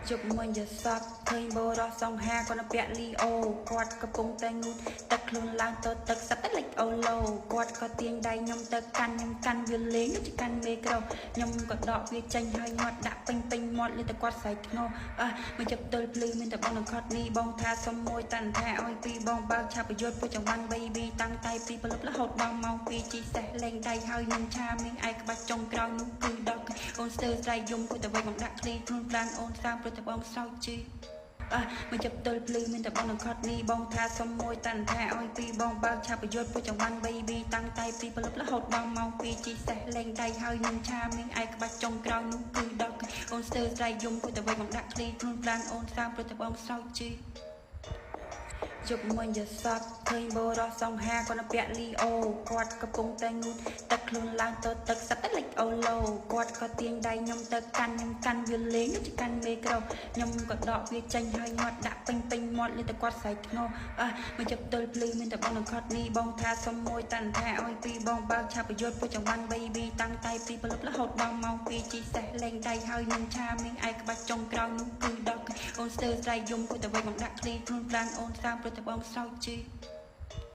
ជប់មិនយសពឃើញបរោះសងហាគាត់នៅពាក់លីអូគាត់កំពុងតែងូតទឹកខ្លួនឡើងទៅទឹកសត្វតែលិចអូឡូគាត់ក៏ទាញដៃខ្ញុំទៅកាន់ខ្ញុំកាន់វាលេងដូចជាកាន់មេក្រូខ្ញុំក៏ដកវាចេញហើយងាត់ដាក់ពេញមាត់លេតែគាត់ស្រែកធ្ងោមកជប់ទល់ភ្លឺមានតែបងនឹងខត់នេះបងថាសុំមួយតាន់ថាឲ្យពីបងបើកឆាប់ប្រយុទ្ធពួកចង្វាន់ baby តាំងតែពីព្រលឹករហូតដល់ម៉ោង2ជីសេះលេងដៃហើយនឹងឆាមីងឯក្បាច់ចុងក្រោយនោះគឺដល់អូនស្ទើរស្រែកយំគួរតែវិញមកដាក់ឃ្លីខ្លួនប្រានអូនតាមព្រឹកតែបងសោកជីមកជប់ទល់ភ្លឺមានតែបងនឹងខត់នេះបងថាសុំមួយតាន់ថាឲ្យពីបងបើកឆាប់ប្រយុទ្ធពួកចង្វាន់ baby តាំងតែពីព្រលឹករហូតដល់ម៉ោង2ជីសេះលេងដៃហើយនឹងឆាមីងឯក្បាច់ចុងក្រោយនោះគឺដល់អូនស្ទើរស្រែកយំគួរតែវិញមកដាក់ឃ្លីខ្លួនប្រានអូនតាមព្រឹកតែបងសោកជីជប់មិនយសពឃើញបរោះសងហាគាត់នៅពាក់លីអូគាត់កំពុងតែងូតទឹកខ្លួនឡើងទៅទឹកសត្វតែលិចអូឡូគាត់ក៏ទាញដៃខ្ញុំទៅកាន់ខ្ញុំកាន់វាលេងដូចជាកាន់មេក្រូខ្ញុំក៏ដកវាចេញហើយងាត់ដាក់ពេញមាត់លេតែគាត់ស្រែកធ្ងោមកជប់ទល់ភ្លឺមានតែបងនឹងខត់នេះបងថាសុំមួយតាន់ថាឲ្យពីបងបើកឆាប់ប្រយុទ្ធពួកចង្វាន់ baby តាំងតែពីព្រលឹករហូតដល់ម៉ោង2ជីសេះលេងដៃហើយនឹងឆាមីងឯក្បាច់ចុងក្រោយនោះគឺដល់អូនស្ទើរស្រែកយំគួរតែវិញមកដាក់ឃ្លីខ្លួនប្រានអូនតាមព្រឹកតែបងសោកជី